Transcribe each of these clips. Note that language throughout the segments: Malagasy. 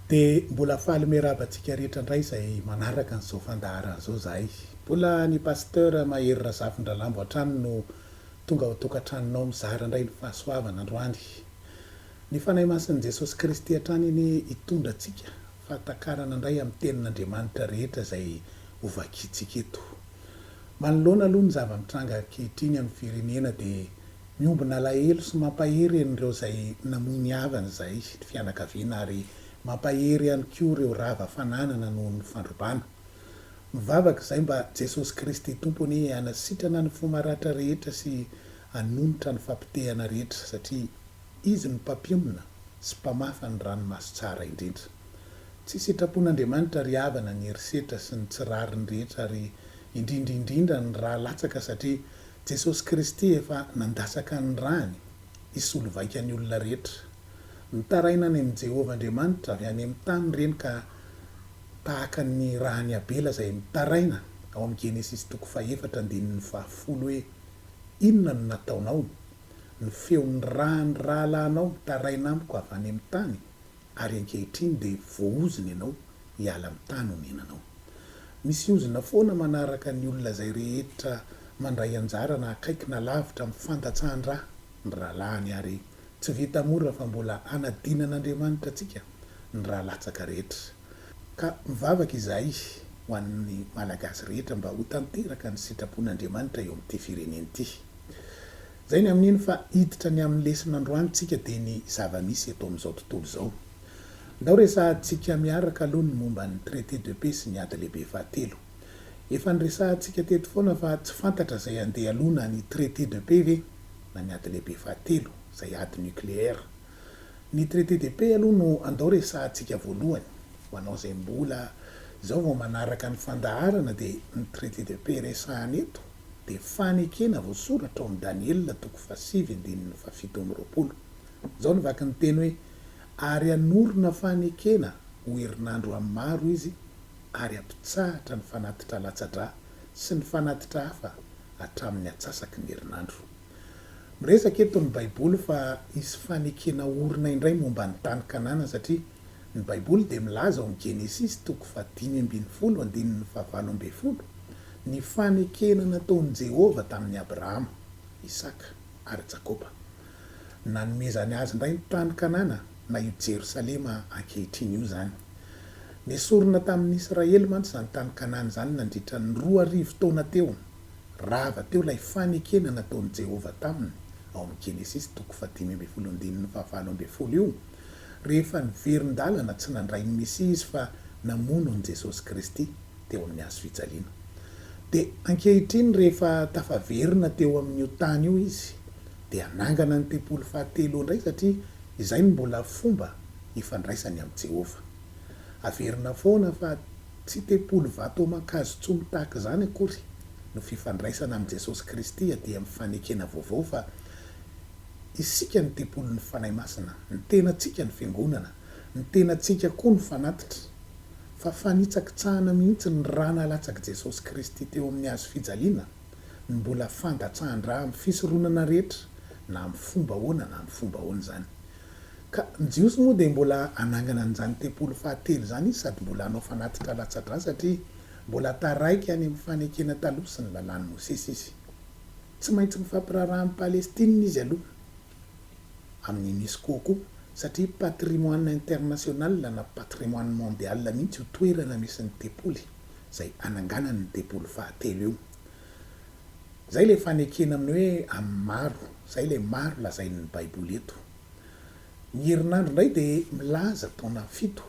De mbola faly miarabantsika rehetra indray izay manaraka n'izao fandaharana zao zahay. Mbola ny pasteur Mahery Razafindralambo hatrany no tonga ao tokantranonao mizara indray ny fahasoavana androany. Ny fanahy masin'i Jesosy Kristy hatrany iny hitondra antsika fahatakarana indray amin'ny tenin'Andriamanitra rehetra izay hovakiantsika eto. Manoloana aloha ny zava-mitranga ankehitriny amin'ny firenena dia miombona alahelo sy mampahery an'ireo izay namony havana izay fianakaviana ary mampahery ihany koa ireo rava fananana noho ny fandrobana. Mivavaka izay mba Jesosy Kristy tompony hanasitrana ny fomaratra rehetra sy hanonitra ny fampitehana rehetra satria izy ny mpampionona sy mpamafa ny ranomasy tsara indrindra. Tsy sitrapon'Andriamanitra ry havana ny herisetra sy ny tsirariny rehetra ary indrindra ny raha latsaka satria Jesosy Kristy efa nandasaka ny rany hisolo vaika ny olona rehetra. Mitaraina any amin'ny Jehovah Andriamanitra avy any amin'ny tany ireny ka tahaka ny rahany Abela izay mitaraina ao amin'ny Genesis 4:10 hoe inona no nataonao? Ny feon'ny rahalahinao mitaraina amiko avy any amin'ny tany ary ankehitriny dia voaozony ianao hiala amin'ny tany honenanao. Misy ozona foana manaraka ny olona izay rehetra mandray anjara na akaiky na lavitra amin'ny fantatsahan-draha ny rahalahiny ary tsy vita mora fa mbola hanadinan'Andriamanitra antsika ny raha latsaka rehetra. Ka mivavaka izahay ho an'ny malagasy rehetra mba ho tanteraka ny sitrapon'Andriamanitra eo amin'ity firenena ity. Zay ny amin'iny fa hiditra ny amin'ny lesin'androany tsika dia ny zava-misy eto amin'izao tontolo izao. Ndao resahantsika miaraka aloha ny momba ny traité de paix sy ny ady lehibe fahatelo. Efa niresahantsika teto foana fa tsy fantatra izay andeha aloha ny traité de paix ve na ny ady lehibe fahatelo izay ady nucléaire. Ny traité de paix aloha no andao resahantsika voalohany ho anao izay mbola izao vao manaraka ny fandaharana dia ny traité de paix resahana eto dia fanekena voasoratra ao amin'ny Daniel 7:7-20. Izao nivaky ny teny hoe ary anorona fanekena ho herinandro amin'ny maro izy ary ampitsahatra ny fanatitra latsa-drà sy ny fanatitra hafa hatramin'ny atsasaky ny herinandro. Miresaka eto ny Baiboly fa isy fanekena orina indray momba ny tany Kanana satria ny Baiboly dia milaza ao amin'ny Genesis 5:5-7 ny fanekena nataon'i Jehovah tamin'ny Abrahama, Isaka ary Jakoba. Nanomezany azy indray ny tany Kanana na io Jerosalema ankehitriny io zany. Nesorina tamin'ny Israely mantsy izany tany Kanana izany nandritra ny 2000 taona teo. Rava teo ilay fanekena nataon'i Jehovah taminy ao amin'ny Genesis 5:5-7 io. Rehefa niverin-dalana tsy nandray ny Mesia izy fa namono ny Jesosy Kristy teo amin'ny hazo fijaliana. Dia ankehitriny rehefa tafaverina teo amin'io tany io izy dia anangana ny tempolo fahatelo indray satria izay ny mbola fomba ifandraisany amin'ny Jehovah. Averina foana fa tsy tempolo vato aman-kazo tsomy tahaka izany akory no fifandraisana amin'ny Jesosy Kristy dia amin'ny fanekena vaovao fa isika ny tempolon'ny fanahy masina, ny tenantsika ny fiangonana, ny tenantsika koa ny fanatitra. Fa fanitsakitsahana mihitsy ny raha nalatsaka Jesosy Kristy teo amin'ny hazo fijaliana ny mbola fandatsahan-draha amin'ny fisoronana rehetra na amin'ny fomba hoana na amin'ny fomba hoana izany. Ka ny Jiosy moa dia mbola anangana an'izany tempolo fahatelo izany izy sady mbola hanao fanatitra latsa-drà satria mbola taraiky any amin'ny fanekena taloha sy ny lalàn'i Mosesy izy. Tsy maintsy mifampiraharaha amin'ny Palestina izy aloha amin'ny UNESCO koa satria patrimoine international na patrimoine mondial mihitsy ho toerana misy ny tempoly izay ananganany ny tempolo fahatelo io. Zay ilay fanekena amin'ny hoe amin'ny maro, zay ilay maro lazain'ny Baiboly eto. Ny herinandro indray dia milaza taona 7.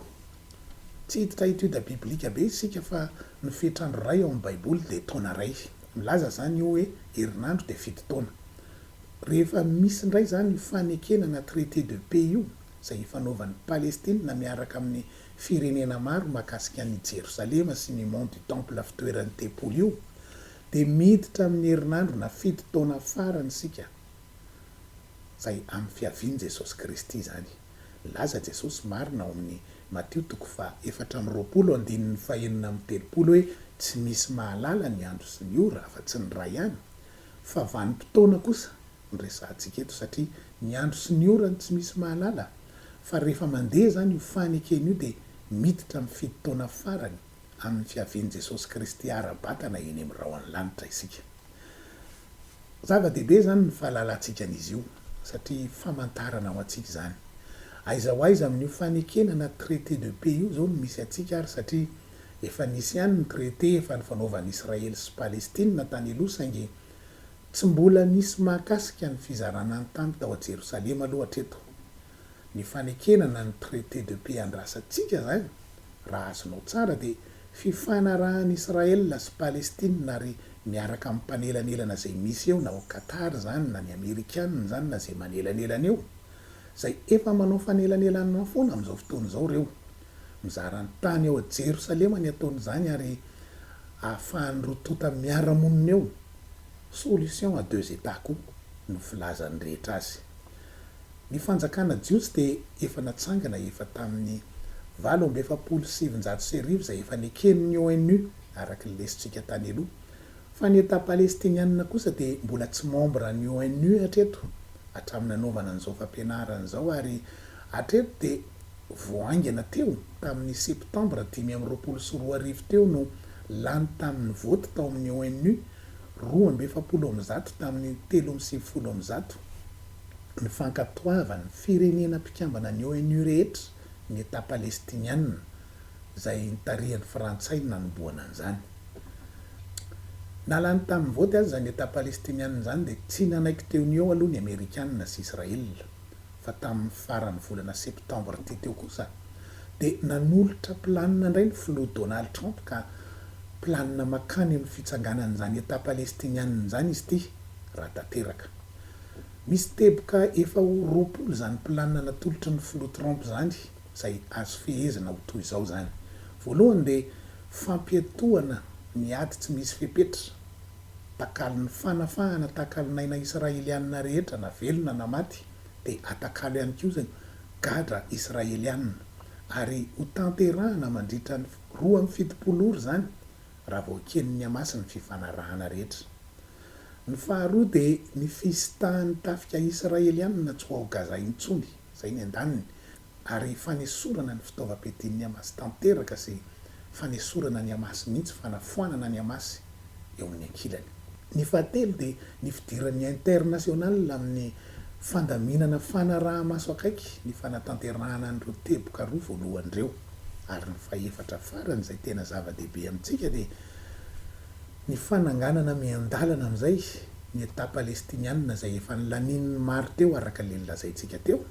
Tsy hiditra etude biblika be isika fa ny fetrandro iray ao amin'ny Baiboly dia taona iray. Milaza zany io hoe herinandro dia 7 taona. Rehefa misy indray zany io fanekena na traité de paix io izay ifanaovan'ny Palestina miaraka amin'ny firenena maro mahakasika ny Jerosalema sy ny mont du temple fitoeran'ny tempoly io dia miditra amin'ny herinandro na 7 taona farany isika izay amin'ny fiavian'i Jesosy Kristy zany. Laza Jesosy marina ao amin'ny Matteo 4:20-7 hoe tsy misy mahalala ny andro sy ny ora fa tsy ny ray ihany fa vanim-potoana kosa ny resahantsika eto satria ny andro sy ny ora tsy misy mahalala fa rehefa mandeha zany io fanekena io dia miditra amin'ny fito taona farany amin'ny fiavian' Jesosy Kristy ara-batana eny amin'ny rahoan'ny lanitra isika. Zava-dehibe zany ny fahalalantsika an'izy io satria famantarana ho antsika zany. Aiza ho aiza amin'io fanekenana traité de paix io zao no misy atsika ary satria efa nisy ihany ny traité efa nifanaovan'i Israely sy Palestina tany aloha saingy tsy mbola nisy mahakasika ny fizarana ny tany tao a Jerosalema aloha hatreto. Ny fanekenana ny traité de paix andrasantsika zany raha azonao tsara dia fifanarahan'i Israela sy Palestina ary miaraka amin'ny mpanelanelana zay misy eo na ho Qatar zany na ny Amerikanina zany na zay manelanelana eo zay efa manao fanelanelanana foana amin'izao fotoana izao reo. Mizara ny tany eo a Jerosalema ny ataon'izany ary ahafahany rotota miara-monina eo. Solution à deux états koa no filazany rehetra azy. Ny fanjakana jiosy dia efa natsangana efa tamin'ny 1770 zay efa neken'ny ONU araka ny lesitsika tany aloha. Fa ny État palestiniana kosa dia mbola tsy membre ny ONU hatreto hatramin'ny nanaovana an'izao fampianarana izao ary hatreto dia voaingana teo tamin'ny septambra 2024 teo no lany tamin'ny voty tao amin'ny ONU 270 tamin'ny 370 ny fankatoavany firenena mpikambana ny ONU rehetra ny État palestiniana zay nitarihan'ny Frantsay nanomboana an'izany. Nalany tamin'ny voty azy zany État palestiniana zany dia tsy nanaiky teo ny eo aloha ny Amerikanina sy Israela fa tamin'ny faran'ny volana septambra teo kosa dia nanolotra planina indray ny filoha Donald Trump ka planina makany amin'ny fitsanganan'izany État palestiniana zany izy ity raha tanteraka. Misy teboka efa 20 zany planina natolotra ny filoha Trump zany zay azo fehezina ho toy izao zany. Voalohany dia fampiatoana ny ady tsy misy fepetra, takalo ny fanafahana takalinaina Israeliana rehetra na velona na maty dia atakalo ihany koa zany gadra Israeliana ary ho tanterahana mandritra ny 270 ora zany raha vao ken'ny Hamas ny fifanarahana rehetra. Ny faharoa dia ny fisitahan'ny tafika Israeliana tsy ho ao Gaza intsony zay ny andaniny ary fanesorana ny fitaovam-piadian'ny Hamas tanteraka sy fanesorana ny Hamas mihitsy fanafoanana ny Hamas eo amin'ny ankilany. Ny fahatelo dia ny fidiran'ny international amin'ny fandaminana fanaraha-maso akaiky ny fanatanterahana an'ireo teboka roa voalohan'ireo ary ny fahaefatra farany zay tena zava-dehibe amintsika dia ny fananganana miandalana amin'izay ny État palestiniana zay efa nolanin'ny maro teo araka le nilazaintsika teo.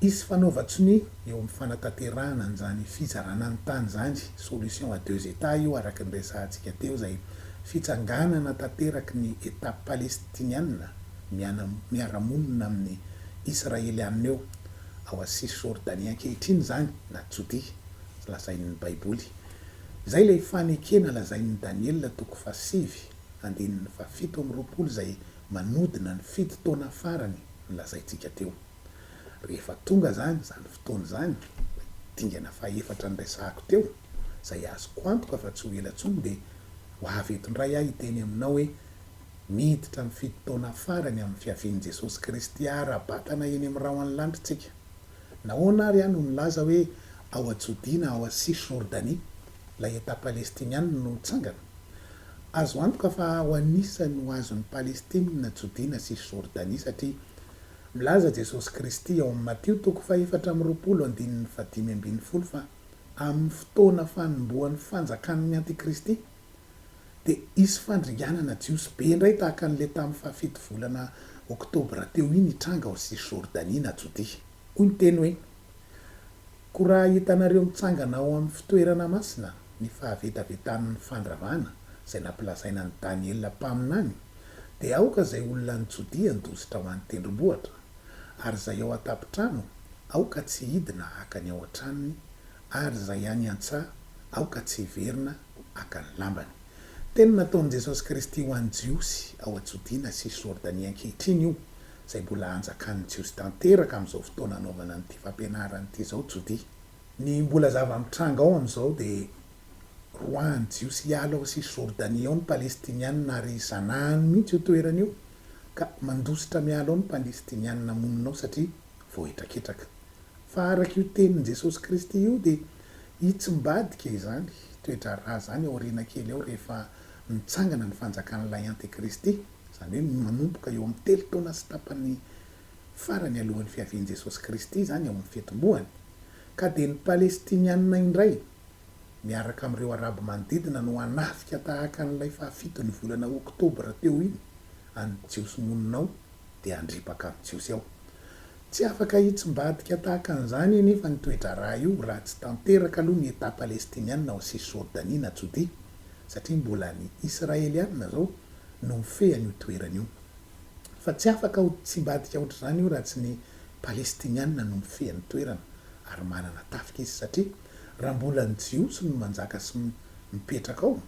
Izy fanaovatsony eo amin'ny fanatanterahana an'izany fizarana ny tany zany solution à deux états io araka ny resahantsika teo zay fitsanganana tanteraky ny État palestiniana miara-monina amin'ny Israeliana eo ao a Cisjordanie ankehitriny zany na Jody lazain'ny Baiboly. Zay ilay fanekena lazain'ny Daniel 7:7 zay manodina ny 7 taona farany ny lazaintsika teo. Rehefa tonga zany fotoana zany dingana fahaefatra ny resahako teo zay azoko antoka fa tsy ho ela tsony dia ho avy eto indray aho hiteny aminao hoe miditra amin'ny 7 taona farany amin'ny fiavian'i Jesosy Kristy ara-batana eny amin'ny rahoan'ny lantritsika. Nahoana ary ihany no nilaza hoe ao a Jody na ao a Cisjordanie ilay État palestiniana no mitsangana. Azo antoka fa ho anisany ho azon'ny Palestina na Jody na Cisjordanie satria milaza Jesosy Kristy ao amin'ny Mateo 4:15-5 fa amin'ny fotoana fanombohan'ny fanjakan'ny Antikristy dia isy fandringanana jiosy be indray tahaka an'le tamin'ny fahafito volana Oktobra teo iny hitranga ao Cisjordanie na Jody. Hoy ny teny hoe koa raha hitanareo mitsangana ao amin'ny fitoerana masina ny fahavetavetan'ny fandravana zay nampilazaina ny Daniel mpaminany dia aoka zay olona ny Jody andositra ho an'ny tendrombohitra ary zay ao an-tapitrano aoka tsy hidina hakany ao an-tranony ary zay any an-tsaha aoka tsy hiverina hakany lambany. Teny nataon'i Jesosy Kristy ho an'ny jiosy ao a Jody na Cisjordanie ankehitriny io zay mbola anjakan'ny jiosy tanteraka amin'izao fotoana anaovana n'ity fampianarana ity zao Jody. Ny mbola zava-mitranga ao amin'izao dia roahany jiosy hiala ao Cisjordanie ao ny Palestiniana ary zanahany mihitsy io toerana io ka mandositra miala ao ny Palestiniana monina ao satria voahitraketraka. Fa araka io tenin'i Jesosy Kristy io dia hitsim-badika izany toetra raha zany aoriana kely eo rehefa nitsangana ny fanjakan'ilay antikristy zany hoe manomboka eo amin'ny 3 taona sy tapany farany alohan'ny fiavian'i Jesosy Kristy zany ao amin'ny fitomboany ka dia ny palestinianina indray miaraka amin'ireo arabo manodidina no hanafika tahaka an'ilay fahafito ny volana oktobra teo iny any jiosy monina ao dia handripaka amin'ny jiosy ao. Tsy afaka hitsim-badika tahaka an'izany nefa ny toetra raha io raha tsy tanteraka aloha ny eta palestinianina ao Cisjordanie na Jodea satria mbola ny Israelianina zao no mifehan io toerana io. Fa tsy afaka hitsim-badika ohatr' izany io raha tsy ny palestinianina no mifehan'ny toerana ary manana tafika izy satria raha mbola ny jiosy no manjaka sy mipetraka ao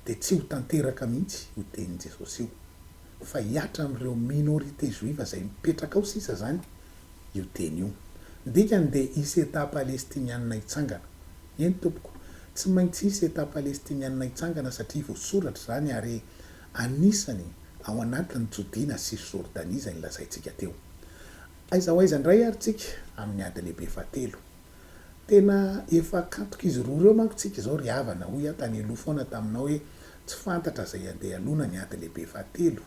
dia tsy ho tanteraka mihitsy io tenin'i Jesosy io fa hiatra amin'ireo minorité juive izay mipetraka ao sisa zany io teny io. Dikany dia hisy eta palestinianina hitsangana. Eny tompoko, tsy maintsy hisy eta palestinianina hitsangana satria voasoratra zany ary anisany ao anatin'ny Jodea sy Cisjordanie izay nilazaintsika teo. Aiza ho aiza indray ary tsika amin'ny ady lehibe fahatelo. Tena efa kantoka izy roa ireo manko tsika izao ry havana hoy tany aloha foana taminao hoe tsy fantatra izay andeha alona ny ady lehibe fahatelo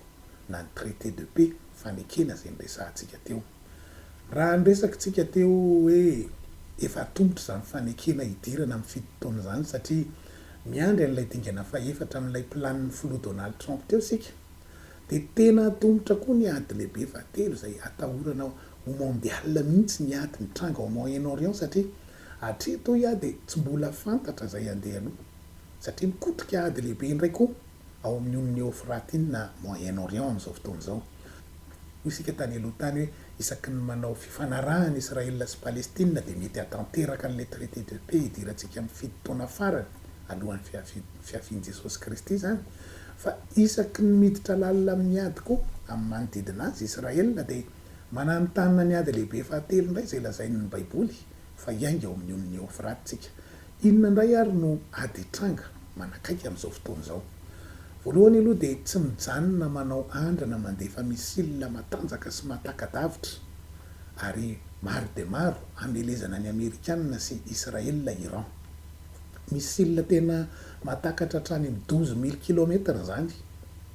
na ny traité de paix fanekena izay niresahantsika teo. Raha niresakitsika teo hoe efa tongotra izany fanekena hidirana amin'ny fito taona izany satria miandry an'ilay dingana faefatra amin'ilay planin'ny filoha Donald Trump teo sika dia tena tongotra koa ny ady lehibe fahatelo izay atahorana ho mondial mihitsy ny ady mitranga ao Moyen-Orient satria hatreto ia dia tsy mbola fantatra izay andeha aloha satria mikotrika ady lehibe indray koa ao amin'ny Union Euphrate na Moyen-Orient amin'izao fotoana izao. Hoy isika tany aloha tany hoe isaky ny manao fifanarahana Israel sy Palestina dia mety hatanteraka an'ilay traité de paix hidirantsika amin'ny fito taona farany alohan'ny fiavian'i Jesosy Kristy zany fa isaky ny miditra lalina amin'ny ady koa amin'ny manodidina azy Israel dia mananontany ny ady lehibe fahatelo indray izay lazainy ny Baiboly fa hiainga ao amin'ny Union Euphrate tsika. Inona indray ary no ady hitranga manakaiky amin'izao fotoana izao. Voalohany aloha dia tsy mijanona manao andrana mandefa misila matanjaka sy matakadavitra ary maro dia maro hamelezana ny Amerikanina sy Israel Iran. Misila tena matakatra hatrany amin'ny 12,000 kilometatra zany.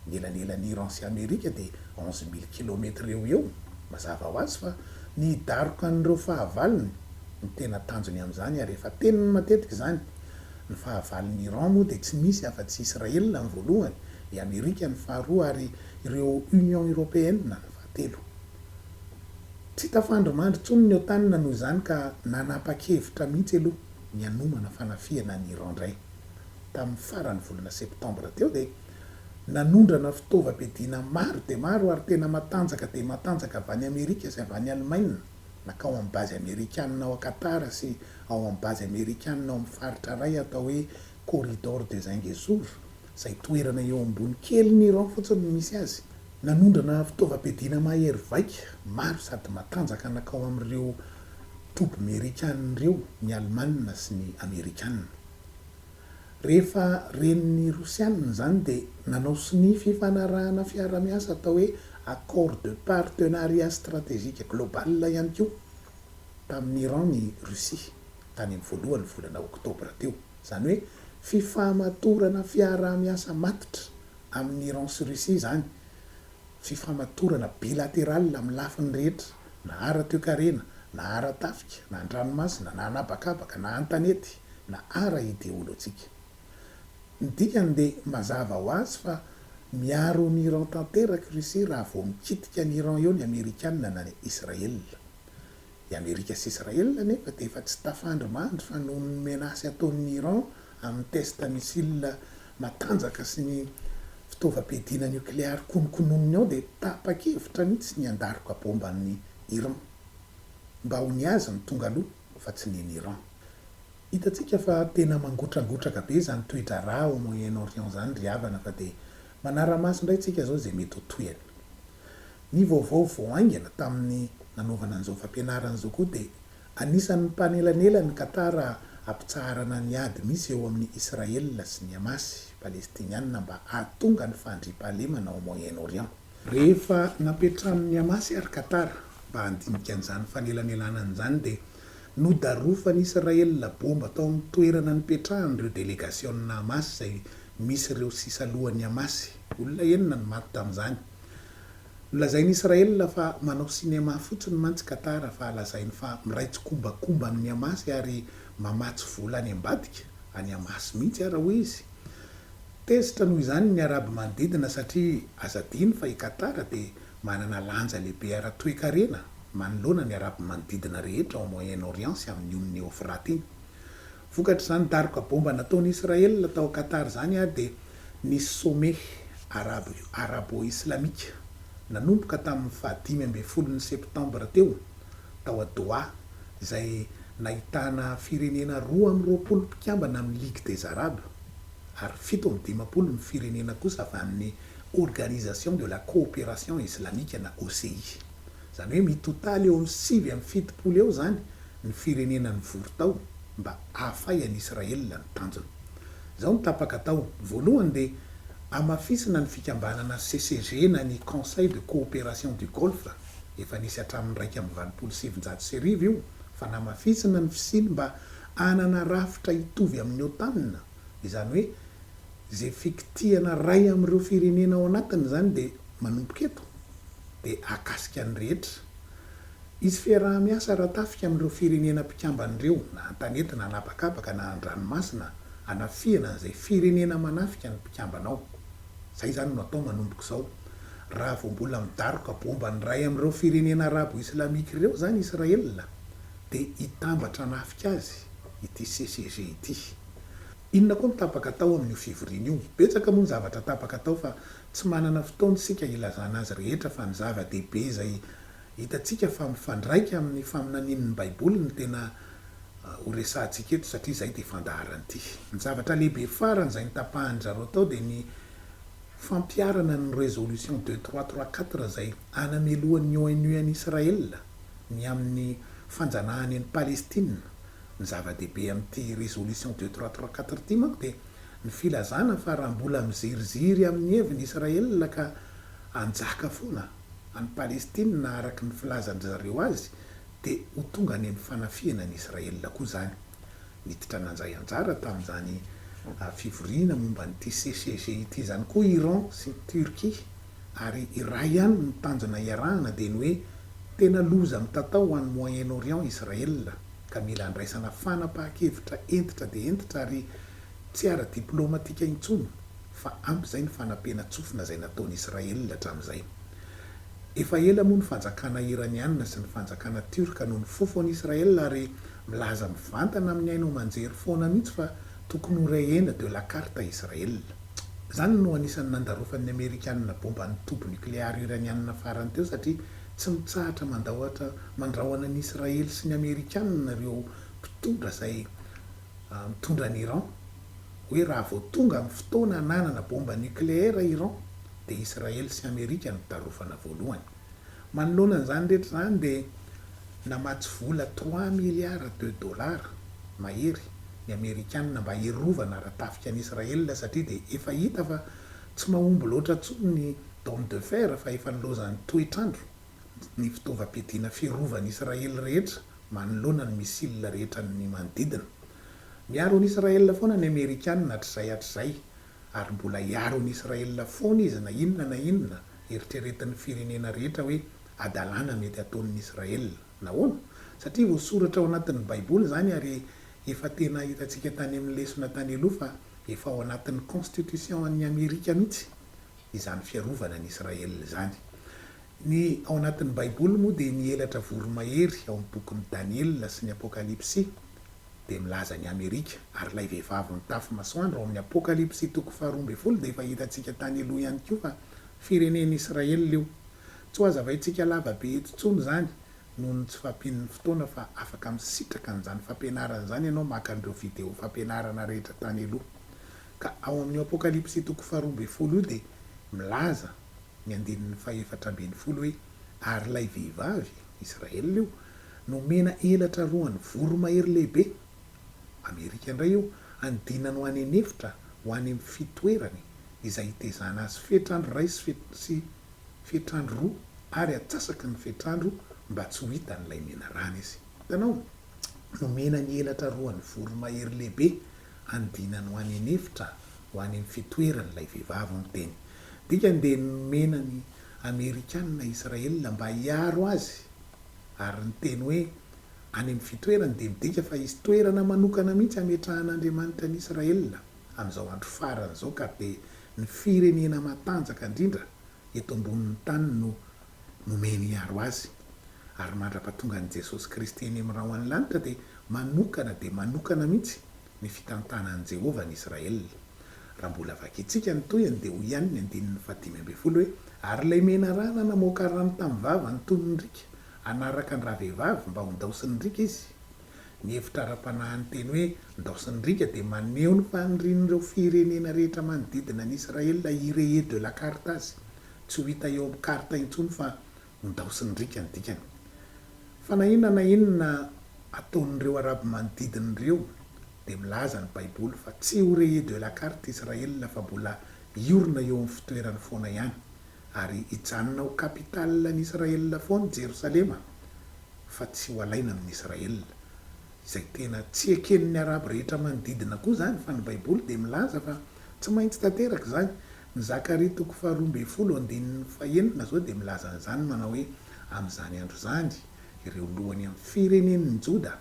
Ny elanelan'ny Iran sy Amerika dia 11,000 kilometatra eo mazava ho azy fa ny daroka an'ireo fahavaliny ny tena tanjony amin'izany ary efa teniny matetika izany. Ny fahavaliny Iran moa dia tsy misy afa-tsy Israel ny voalohany, i Amerika ny faharoa ary ireo Union Européenne ny fahatelo. Tsy tafandromandry tsony ny otanina noho izany ka nanapa-kevitra mihitsy aloha ny hanomana fanafiana ny Iran indray. Tamin'ny farany volana septambra teo dia nanondrana fitaovam-piadiana maro dia maro ary tena matanjaka dia matanjaka avy any Amerika sy avy any Allemagne nakao amin'ny bazy Amerikanina ao Qatar sy ao amin'ny bazy Amerikanina ao amin'ny faritra ray atao hoe corridor des Zingezur izay toerana eo ambony kely ny Iran fotsiny misy azy. Nanondrana fitaovam-piadiana mahery vaika maro sady matanjaka nakao amin'ireo troupes amerikanina ireo ny Allemanina sy ny Amerikanina. Rehefa renin'ny Rosianina zany dia nanao siny fifanarahana fiara-miasa atao hoe accord de partenariat stratégique global ihany koa tamin'ny Iran ny Russie tany amin'ny voalohany volana oktobra teo. Izany hoe fifamatorana fiara-miasa matitra amin'ny Iran sy Russie zany. Fifamatorana bilateral amin'ny lafiny rehetra na ara-toekarena na ara-tafika na an-dranomasina na anabakabaka na an-tanety na ara-ideolojika. Ny dikany dia mazava ho azy fa miaro ny Iran tanteraka Russie raha vao mikitika ny Iran eo ny Amerikanina na ny Israel. I Amerika sy Israel nefa dia efa tsy tafandromandry fa noho ny menasy ataon'ny Iran amin'ny testa misila matanjaka sy ny fitaovam-piadiana nukleary konokononiny ao dia tapa-kevitra mihitsy ny andaroka bomban'ny Iran mba ho ny azy ny tonga aloha fa tsy ny Iran. Hitantsika fa tena mangotragotraka be izany toetra raha ao Moyen-Orient zany ry havana fa dia manara-maso indray tsika zao izay mety ho tohany. Ny vaovao vao aingana tamin'ny nanaovana an'izao fampianarana izao koa dia anisan'ny mpanelanela ny Qatar ampitsaharana ny ady misy eo amin'ny Israel sy ny Hamas Palestinianina mba hahatonga ny fandriam-pahalemana ao Moyen-Orient. Rehefa napetrahan'ny Hamas ary Qatar mba handinika an'izany fanelanelana an'izany dia nodarofany Israela bomba tao amin'ny toerana nipetrahany ireo délégationna Hamas izay misy ireo sisa lohany Hamas. Olona enina no maty tamin'izany. Lazainy Israela fa manao cinéma fotsiny mantsy Qatar fa lazainy fa miraitsy kombakomba amin'ny Hamas ary mamatsy vola any ambadika any Hamas mihitsy raha hoy izy. Tezitra noho izany ny Arabo manodidina satria azadiny fa i Qatar dia manana lanja lehibe ara-toe-karena manoloana ny Arabo manodidina rehetra ao Moyen-Orient sy amin'ny on'ny Eufrate iny. Vokatra izany daroka bomba nataony Israela tao Qatar zany dia nisy sommet arabo-islamika nanomboka tamin'ny 15 septambra teo tao a Doha, izay nahitana firenena 20 mpikambana amin'ny Ligue des Arabes ary 7 ny firenena kosa avy amin'ny Organisation de la Coopération Islamique na OCI. Izany hoe mitotaly eo amin'ny 7 eo zany ny firenena nivory tao mba ahafay an'i Israela ny tanjony. Izao ny tapaka tao voalohany dia amafisina ny fikambanana CCG na ny Conseil de Coopération du Golfe, efa nisy hatramin'ny 1.700 io, fa namafisina ny fisiny mba anana rafitra hitovy amin'ny OTAN. Izany hoe zay fikitiana ray amin'ireo firenena ao anatiny zany dia manomboka eto dia akasika ny rehetra. Izy fiaraha-miasa raha tafika amin'ireo firenena mpikamban'ireo na an-tanety na anapakapaka na an-dranomasina anafiana an'izay firenena manafika ny mpikambanao. Zay zany no atao manomboka izao. Raha vao mbola midaroka bomba ny ray amin'ireo firenena arabo-islamika ireo zany Israela dia hitambatra nafika azy ity CCG ity. Inona koa mitapaka tao amin'io fivoriana io? Betsaka moa ny zavatra tapaka tao fa tsy manana fotoana isika ilazana azy rehetra fa ny zava-dehibe izay hitantsika fa mifandraika amin'ny faminanian'ny Baiboly ny tena horesantsika eto satria izay dia fandaharana ity. Ny zavatra lehibe farany izay nitapahany zareo tao dia ny fampiarana ny résolution 2334 izay anamelohan'ny ONU an'i Israela ny amin'ny fanjanahany an'i Palestine. Ny zava-dehibe amin'ity résolution 2334 ity manko dia ny filazana fa raha mbola miziriziry amin'ny heviny Israela ka anjaka foana any Palestine na araka ny filazan'ny zareo azy dia ho tonga any amin'ny fanafiana ny Israela koa zany. Niditra nanjay anjara tamin'izany fivoriana momba n'ity CCG ity zany koa Iran sy Turquie, ary iray ihany ny tanjona iarahana dia ny hoe tena loza mitatao ho an'ny Moyen-Orient Israela ka mila andraisana fanapahan-kevitra entitra dia entitra ary tsy ara-diplomatika intsony fa ampy izay ny fanampena tsofina izay nataony Israela hatramin'izay. Efa ela moa ny fanjakana iraniana sy ny fanjakana turka no nifofo an'i Israela ary milaza mivantana amin'ny aino manjery foana mihitsy fa tokony ho rayena de la carte Israela. Zany no anisan'ny nandarofan'ny Amerikanina bomba ny tobo nukleary iraniana farany teo satria tsy mitsahatra mandrahoana ny Israely sy ny Amerikanina ireo mpitondra izay mitondra ny Iran hoe raha vao tonga amin'ny fotoana nanana bomba nukleaire Iran dia Israely sy Amerika no darofana voalohany. Manoloana an'izany rehetra zany dia namatsy vola 3 milliards de dollars mahery ny Amerikanina mba hiarovana raha tafika any Israela satria dia efa hita fa tsy mahomby loatra intsony ny dôme de fer fa efa nilozan'ny toetrandro ny fitaovam-piadiana fiarovany Israela rehetra manoloana ny misila rehetra ny manodidina. Miaro ny Israela foana ny Amerikanina hatr'izay ary mbola hiaro ny Israela foana izy na inona eritreretin'ny firenena rehetra hoe adalàna mety ataon'ny Israela. Nahoana? Satria voasoratra ao anatin'ny Baiboly zany ary efa tena hitantsika tany amin'ny lesona tany aloha fa efa ao anatin'ny constitution an'ny Amerika mihitsy izany fiarovana ny Israela zany. Ny ao anatin'ny Baiboly moa dia ny elatra voromahery ao amin'ny bokin'ny Daniel sy ny Apokalipsy dia milaza ny Amerika ary ilay vehivavy mitafy masoandro ao amin'ny Apokalipsy 12 dia efa hitantsika tany aloha ihany koa fa firenen'i Israela io. Tsy ho aza vaintsika lavabe eto intsony zany noho ny tsy fampian'ny fotoana fa afaka misitraka an'izany fampianarana izany ianao maka an'ireo video fampianarana rehetra tany aloha. Ka ao amin'ny Apokalipsy 12 io dia milaza ny 412 hoe ary ilay vehivavy Israela io nomena elatra roany voromahery lehibe Amerika indray io andinany ho any anefitra ho any amin'ny fitoerany izay hitezana azy fetrandro ray sy fetrandro roa ary atsasaky ny fetrandro mba tsy ho hitan'ilay mena rana izy. Hitanao? nomena ny elatra roany voromahery lehibe andinany ho any anefitra ho any amin'ny fitoeran'ilay vehivavy ny teny dikany dia nomena ny amerikanina Israela mba hiaro azy ary ny teny hoe any amin'ny fitoerany dia midika fa isy toerana manokana mihitsy ametrahan'Andriamanitra ny Israela amin'izao andro farany izao ka dia ny firenena matanjaka indrindra eto ambonin'ny tany no nomeny hiaro azy ary mandra-pahatonga an'i Jesosy Kristy eny amin'ny raho any lanitra dia manokana mihitsy ny fitantanan'i Jehovah ny Israela. Raha mbola vakitsika ny toyany dia ho ihany ny 15 hoe ary ilay menarana namoaka rano tamin'ny vava ny tononydrika anaraka ny rahavehivavy mba ho ndaosiny ndrika izy. Ny hevitra ara-panahany teny hoe ndaosiny ndrika dia maneho ny fanirian'ireo firenena rehetra manodidina ny Israela ireye de la carte azy. Tsy ho hita eo amin'ny karta intsony fa ho ndaosiny ndrika ny dikany. Fa na inona ataon'ireo araby manodidin'ireo dia milaza ny baiboly fa tsy ho reye de la carte Israela fa mbola iorina eo amin'ny fitoerany foana ihany ary hijanona ho kapitalany Israela foana Jerosalema fa tsy ho alaina amin'ny Israela izay tena tsy eken'ny araby rehetra manodidina koa zany fa ny baiboly dia milaza fa tsy maintsy tanteraka zany. Ny Zakaria 12:9 zao dia milaza an'izany manao hoe amin'izany andro zany ireo lohany amin'ny firenen'ny Joda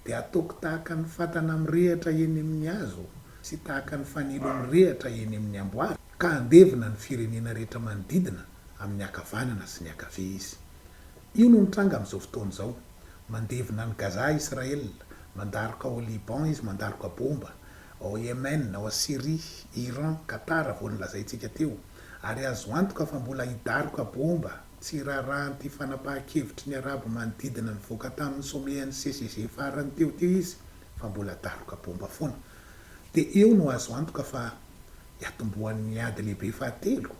dia ataoko tahaka ny fatana mirehatra eny amin'ny hazo sy tahaka ny fanilo mirehatra eny amin'ny amboary ka andevina ny firenena rehetra manodidina amin'ny akavanana sy ny akavia izy. Io no mitranga amin'izao fotoana izao. Mandevina ny Gaza Israel, mandaroka ao Liban izy mandaroka bomba, ao Yemen, ao Syrie, Iran, Qatar vao nilazaintsika teo ary azo antoka fa mbola hidaroka bomba tsy rarahan'ity fanapahan-kevitry ny arabo manodidina nivoaka tamin'ny somehan'ny CCG farany teo izy fa mbola daroka bomba foana. Dia eo no azo antoka fa hiatombohan'ny ady lehibe fahatelo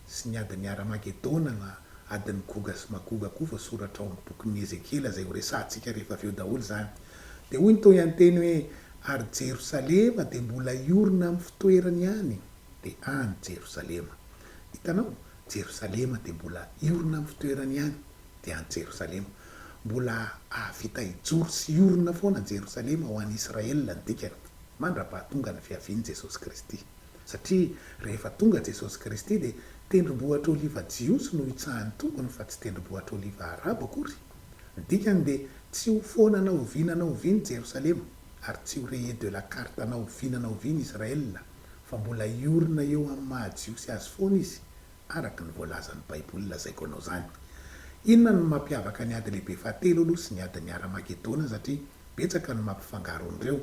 sy ny adin'ny Armagedona na adin'ny goga sy magoga koa voasoratra ao amin'ny bokin'ny Ezekela izay ho resantsika rehefa avy eo daholo zany. Dia hoy ny toy anteny hoe ary Jerosalema dia mbola iorina amin'ny fitoerany ihany dia any Jerosalema. Hitanao, Jerosalema dia mbola iorina amin'ny fitoerany ihany dia any Jerosalema. Mbola avita hijoro sy iorina foana Jerosalema ho an'i Israela ny dikany mandra-pahatonga ny fiavian'i Jesosy Kristy. Satria rehefa tonga Jesosy Kristy dia tendrombohitra oliva jiosy no hitsahan'ny tompony fa tsy tendrombohitra oliva arabo akory. Ny dikany dia tsy ho foana na oviana na oviany Jerosalema ary tsy ho reye de la carte na oviana na oviany Israela fa mbola iorina eo amin'ny mahajiosy azy foana izy araka ny voalazan'ny baiboly lazaiko anao zany. Inona no mampiavaka ny ady lehibe fahatelo aloha sy ny adin'ny Armagedona satria betsaka no mampifangaro an'ireo.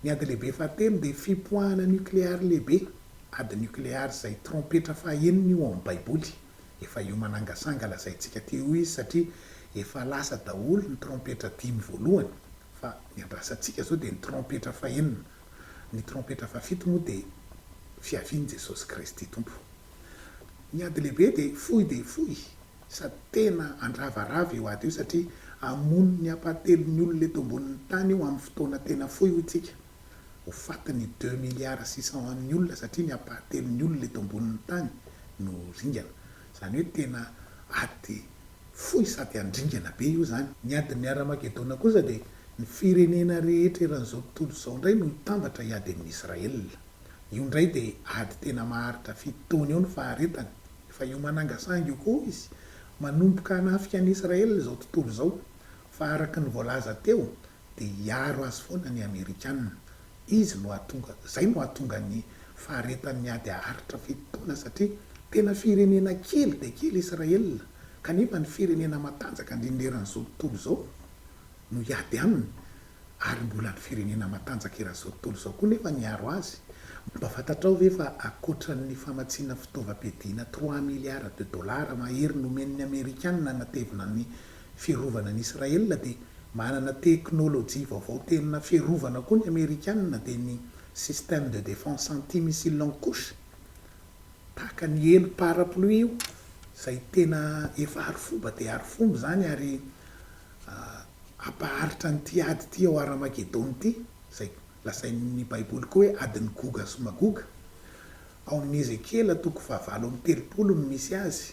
Ny ady lehibe fahatelo dia fipoahana nukleary lehibe, ady nukleary izay trompetra fahaenina io ao amin'ny baiboly. Efa io manangasanga lazaintsika teo izy satria efa lasa daholo ny trompetra 5 voalohany fa ny andrasantsika zao dia ny trompetra fahaenina. Ny trompetra fahafito moa dia fiavian'i Jesosy Kristy tompo. Ny ady lehibe dia fohy sady tena andravarava io ady io satria amono ny hampahatelon'ny olona eto ambonin'ny tany io amin'ny fotoana tena fohy hoy tsika. Ho fatiny 2,600,000 olona satria ny hampahatelon'ny olona eto ambonin'ny tany no ringana. Izany hoe tena ady fohy sady andringana be io zany. Ny adin'ny Armagedona kosa dia ny firenena rehetra eran'izao tontolo izao indray no hitambatra hiady amin'ny Israela. Io indray dia ady tena maharitra 7 taona eo ny faharetany. Fa io manangasanga io koa izy manomboka hanafika an'i Israela izao tontolo izao fa araka ny voalaza teo dia hiaro azy foana ny Amerikanina. Izy no hahatonga, izay no hahatonga ny faharetan'ny ady haharitra 7 taona satria tena firenena kely dia kely Israela kanefa ny firenena matanjaka indrinderan'izao tontolo izao no hiady aminy ary mbola ny firenena matanjaka eran'izao tontolo izao koa nefa niaro azy. Mba fantatrao ve fa akoatran'ny famatsiana fitaovam-piadiana 3 milliards de dollars mahery nomen'ny Amerikanina natevina ny fiarovana ny Israela dia manana teknôlôjia vaovao tena fiarovana koa ny Amerikanina dia ny système de défense anti-missile lancouche tahaka ny elo parapluie io izay tena efa arifomba dia arifomba zany ary ampaharitra nyty ady ty ao Armagedona ty izay lazain'ny baiboly koa hoe adin'ny goga sy magoga. Ao amin'ny Ezekela 9:30 no misy azy.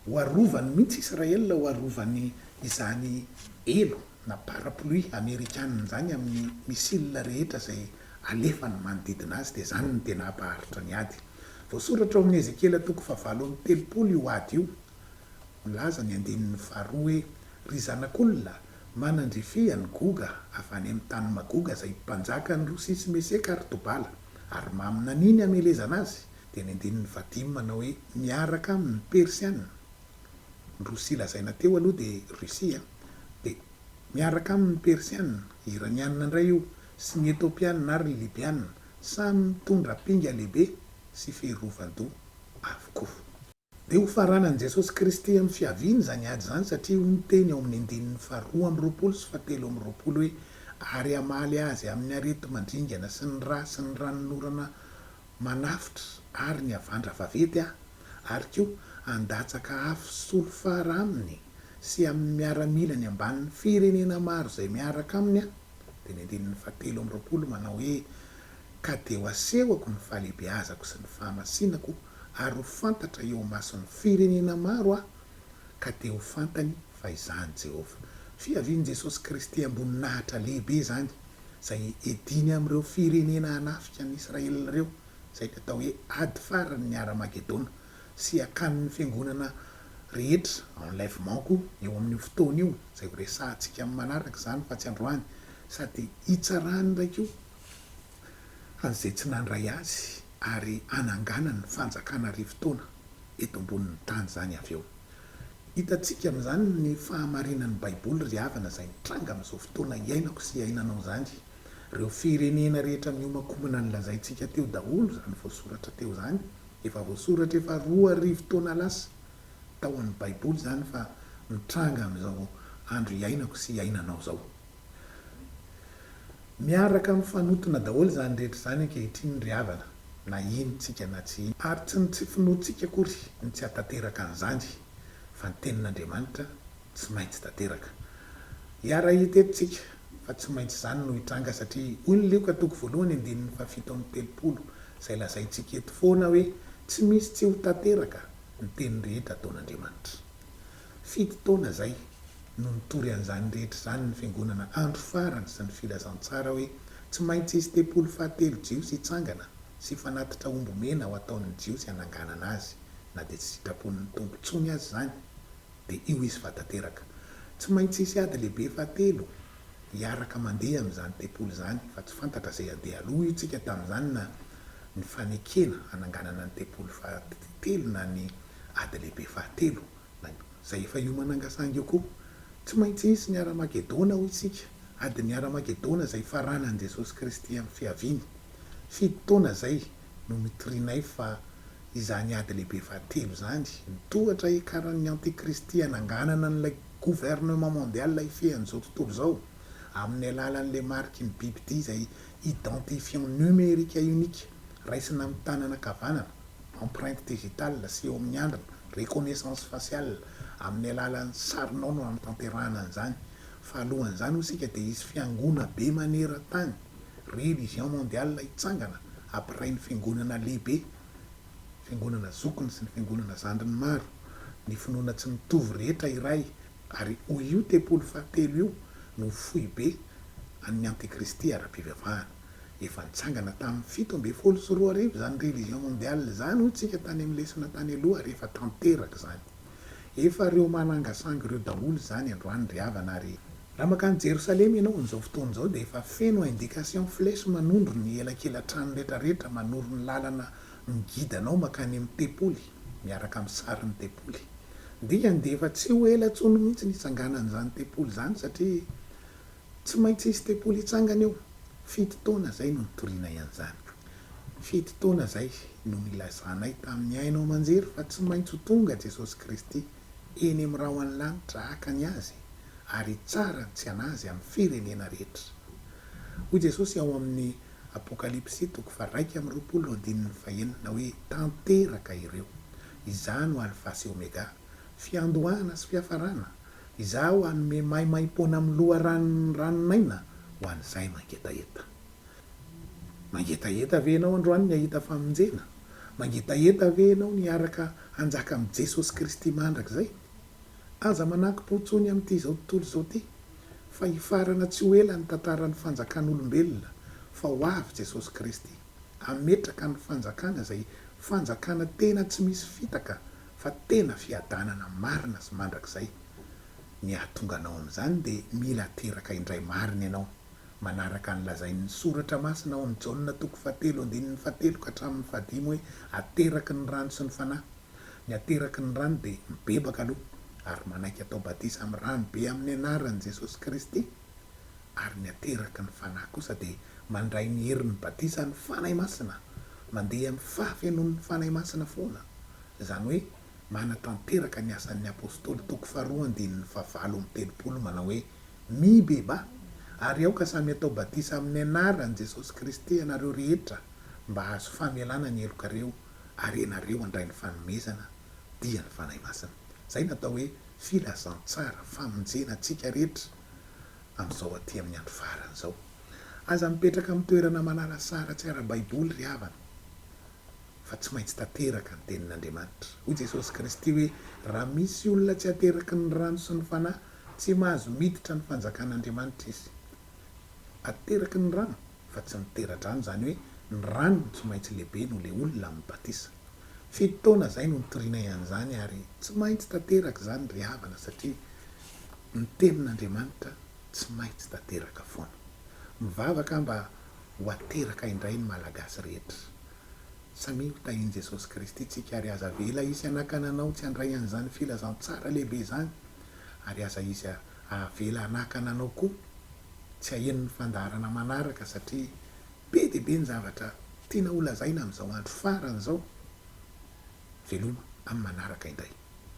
Ho arovany mihitsy Israela ho arovany izany elo na parapluie américaine zany amin'ny missile rehetra zay alefany manodidina azy dia zany ny tena hampaharitra ny ady. Voasoratra ao amin'ny Ezekela 7:30 io ady io, milaza ny andinin'ny faharoa hoe ry zanak'olona manandrifia ny goga avy any amin'ny tany magoga zay mpanjaka ny Rosisy Meseka ary Tobala ary maminaniny amelezana azy. Dia ny andinin'ny 15 manao hoe miaraka amin'ny Persiana. Ny Rosia lazaina teo aloha dia Rusia, dia miaraka amin'ny Persiana, Iranianina indray io sy ny Etiopiana ary Libiana samy mitondra pinga lehibe sy fiarovan-doha avokoa. Dia ho faranan'i Jesosy Kristy amin'ny fiaviany zany ady zany, satria ny teny ao amin'ny andinin'ny 2:20 sy 7:20 hoe ary amaly azy amin'ny arety mandringana sy ny ra sy ny ranonorana manafitra ary ny avandra vaventy ary koa andatsaka afo solofara aminy sy amin'ny miaramilany ambanin'ny firenena maro zay miaraka aminy dia ny andinin'ny 7:20 manao hoe ka dia ho asehoko ny fahalehibeazako sy ny fahamasinako ary ho fantatra eo mason'ny firenena maro ka dia ho fantany fa izany Jehova. Fiavian'i Jesosy Kristy ambony nahitra lehibe zany, zay ediny amin'ireo firenena hanafika ny Israela ireo, zay atao hoe ady farany ny Armagedona sy akanin'ny fiangonana rehetra enlèvement koa eo amin'ny fotoana io zay ho resahantsika amin'ny manaraka zany fa tsy androany, sady hitsarany ndraiky io an'izay tsy nandray azy ary ananganany fanjakana rivotaona eto ambonin'ny tany zany avy eo. Hitantsika amin'izany ny fahamarinan'ny Baiboly ry havana zay mitranga amin'izao fotoana iainako sy iainanao zany. Ireo firenena rehetra miomakomana ny lazaintsika teo daholo zany voasoratra teo zany, efa voasoratra efa 2000 taona lasa tao amin'ny Baiboly zany fa mitranga amin'izao andro iainako sy iainanao zao. Miaraka mifanotona daholo zany rehetra zany ankehitriny ry havana, na inontsika na tsy ino, ary tsy finoantsika akory ny tsy hatateraka an'izany, fa ny tenin'Andriamanitra tsy maintsy tanteraka. Hiara hitetontsika fa tsy maintsy zany no hitranga, satria hoy ny Lioka 2:7-30 zay lazaintsika eto foana hoe tsy misy tsy ho tanteraka ny teny rehetra ataon'Andriamanitra. 7 taona zay no nitory an'izany rehetra zany ny fiangonana andro farany sy ny filazantsara hoe tsy maintsy isy 7 jiosy hitsangana sy fanatitra ombo mena ho ataon'ny jiosy hananganana azy, na dia tsy sitrapon'ny tompontsony azy zany, dia io izy vatanteraka. Tsy maintsy isy ady lehibe 7 hiaraka mandeha amin'izany tempolo zany, fa tsy fantatra zay andeha aloha itsika tamin'izany na ny fanekena hananganana ny tempolo 7 na ny ady lehibe 7 zay efa io manangasanga eo koa. Tsy maintsy isy ny Armagedona ho isika, ady ny Armagedona zay faranan'i Jesosy Kristy amin'ny fiaviany. 7 taona zay no mitorinay fa izany ady lehibe 7 zany mitohatra hikaran'ny antikristy hananganana n'ilay gouvernement mondial ifehan'izao tontolo zao amin'ny alalan'le mariky ny bibidia zay identifiant numérique unique raisina amin'ny tanana kavanana, empreinte digitale sy eo amin'ny andrina, reconnaissance faciale amin'ny alalan'ny sarinao no amin'ny tanterahana an'izany. Fa alohan'izany ho sika dia isy fiangona be maneran-tany, religion mondiale hitsangana ampiray ny fiangonana lehibe, fiangonana zokiny sy ny fiangonana zandriny maro, ny finoana tsy mitovy rehetra iray, ary ho io tempolo 7 io no fohy be amin'ny antikristy ara-pivavahana. Efa nitsangana tamin'ny 7:12 zany religion mondiale zany ho tsika tany amin'ny lesona tany aloha, ary efa tanteraka zany. Efa reo manangasanga ireo daholo zany androany ry havana. Ary raha makany Jerosalema ianao n'izao fotoana izao dia efa feno indication flèche manondro ny elakelan-trano rehetrarehetra, manoro ny lalana migidanao makany amin'ny tempoly miaraka amin'ny sarin'ny tempoly. Dikany dia efa tsy ho ela intsony mihitsy ny hitsanganan'izany tempoly zany, satria tsy maintsy isy tempoly hitsangana eo. 7 taona zay no nitorianay an'izany. 7 taona zay no nilazanay tamin'ny ainao manjery fa tsy maintsy ho tonga Jesosy Kristy eny amin'ny rahona lanitra hakany azy, ary tsara tsy anazy amin'ny firenena rehetra. Hoy Jesosy ao amin'ny Apokalipsy 1:20 hoe tanteraka ireo, izaho no alfa sy omega, fiandohana sy fiafarana, izaho hanome maimaim-poana amin'ny loha ranonaina ho an'izay mangetaeta. Mangetaeta ve ianao androany ny ahita famonjena? Mangetaeta ve ianao niaraka hanjaka amin'ny Jesosy Kristy mandrakizay? Aza manaky-potsony amin'ity zao tontolo zao ty, fa hifarana tsy ho ela ny tantaran'ny fanjakan'olombelona fa ho avy Jesosy Kristy ametraka ny fanjakana izay fanjakana tena tsy misy fitaka fa tena fiadanana marina sy mandrakizay. Ny ahatonga anao amin'izany dia mila teraka indray marina ianao manaraka ny lazain'ny soratra masina ao amin'ny Jaona 7:7 ka hatramin'ny 5 hoe ateraky ny rano sy ny fanahy. Ny ateraky ny rano dia mibebaka aloha ary manaiky atao batisa amin'ny rano be amin'ny anaran'i Jesosy Kristy, ary ny ateraky ny fanahy kosa dia mandray ny herin'ny batisa ny fanahy masina, mandeha amin'ny fahafenoan'ny fanahy masina foana. Izany hoe manatanteraka ny asan'ny apôstôly 2:9-7 manao hoe mibeba ary aoka samy atao batisa amin'ny anaran'i Jesosy Kristy ianareo rehetra mba hahazo famelana ny helokareo ary ianareo handray ny fanomezana dia ny fanahy masina. Izay natao hoe filazantsara famonjena antsika rehetra amin'izao aty amin'ny andro farany izao. Aza mipetraka amin'ny toerana manala sara tsy ara-baiboly ry havana fa tsy maintsy tanteraka ny tenin'Andriamanitra. Hoy Jesosy Kristy hoe raha misy olona tsy ateraky ny rano sy ny fanahy tsy mahazo miditra ny fanjakan'Andriamanitra izy. Ateraky ny rano fa tsy mitera-drano, izany hoe ny rano tsy maintsy lehibe no le olona mibatisa. Fito taona izay no nitoriana ian'izany ary tsy maintsy tanteraka izany ry havana satria ny tenin'Andriamanitra tsy maintsy tanteraka foana. Mivavaka mba ho ateraka indray ny malagasy rehetra. Samy ho tahiny Jesosy Kristy tsika ary aza vela izy hanakana anao tsy handray an'izany filazantsara lehibe izany, ary aza izy avela hanakana anao koa tsy haheno ny fandaharana manaraka satria be dia be ny zavatra tiana ho lazaina amin'izao andro farany izao. Veloma amin'ny manaraka indray.